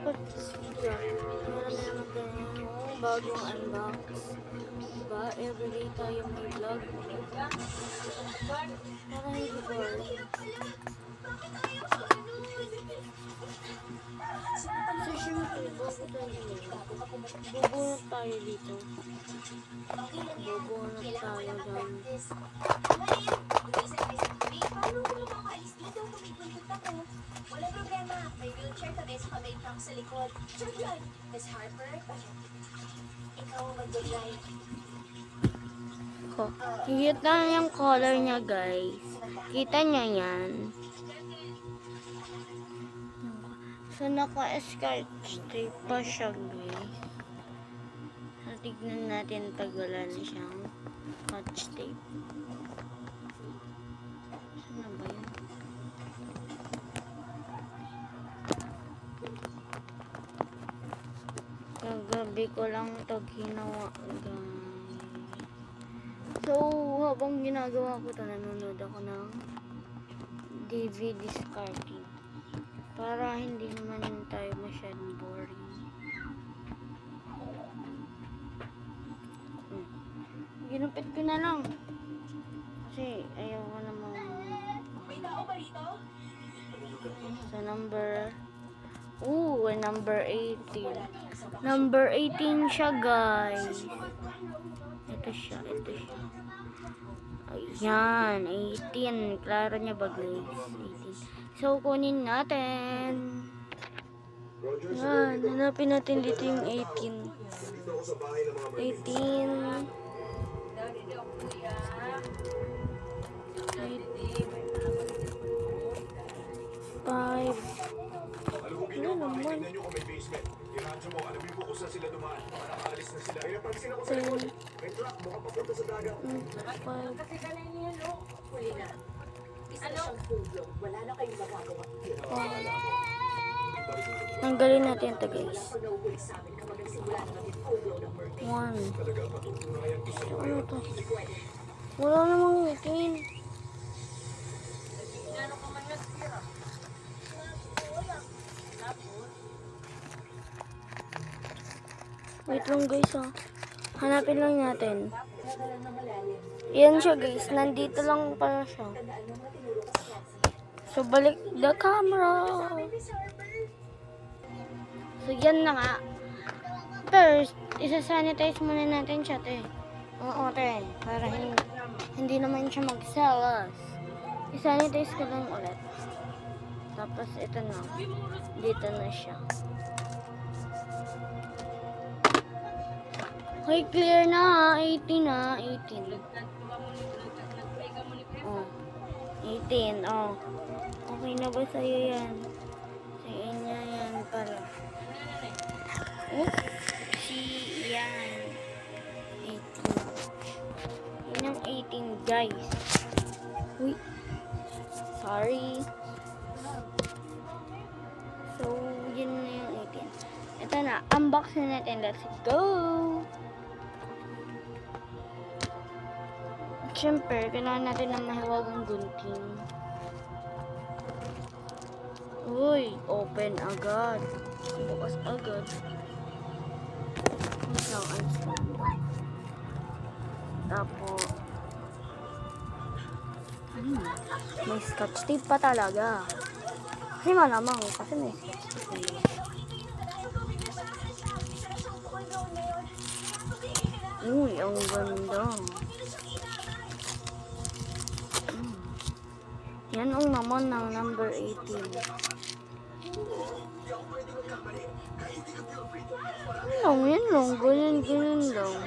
for this video. Meron naman tayong bagong unbox. Diba? Everyday tayo may vlog. Para hindi bored. So, syempre, bubunot tayo dito. Bubunot tayo dyan. Walang problema. May wheelchair kami sa kamay truck sa likod. Sure yun. Miss Harper, ikaw mag-drive. Higit na yung color niya, guys. Kita niya yan. So, naka-scotch tape pa siya, guys. So, tignan natin pag wala na siyang scotch tape. Saan na ba yun? Kagabi ko lang ito ginawa, guys. So, habang ginagawa ko ito, nanonood ako ng DVD discarding. Para hindi naman tayo masyadong boring. Ginupit ko na lang. Kasi ayaw ko namang... May tao ba rito? Sa number... number 18. Number 18 siya, guys. Ito siya. Ayan, 18. Klaro niya ba, guys? 18. So, kunin natin. Yan, hanapin natin dito yung 18. 18. 5. Ano naman? 10. Wala na kayong magagawa. Tanggalin natin ito, guys. 1. Ano to? Wala namang 18. Wait lang, guys, ha. Hanapin lang natin. Yan siya, guys. Nandito lang pala siya. So, balik the camera. So, yan na nga. First, isa-sanitize muna natin siya, te. Oo, te. Para hindi naman siya magsalas. Isa-sanitize ko lang ulit. Tapos, ito na. Dito na siya. Okay, clear na. 18 na. 18. Oh. 18. Oh. Okay na ba sa'yo yan? Sa inyo yan pala. Oopsie. Yan. 18. Yun ang 18, guys. Uy. Sorry. So, yun na yung 18. Ito na. Unbox na natin. Let's go! Siyempre, kailangan natin ng mahiwagang gunting. Uy, open agad. Bukas agad. Tapos, may scotch tape pa talaga. Kasi malamang, kasi may scotch tape. Uy, ang ganda. Yan ang naman ng number 18. Yan lang. Ganyan lang.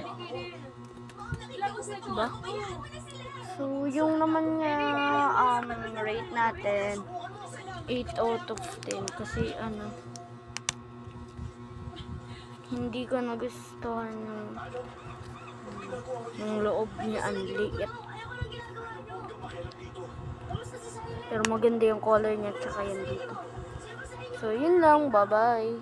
Diba? So, yung naman niya, rate natin, 8 out of 10. Kasi, hindi ko nagustuhan yung loob niya, ang liit. Pero maganda yung color niya, tsaka yan dito. So, yun lang. Bye-bye.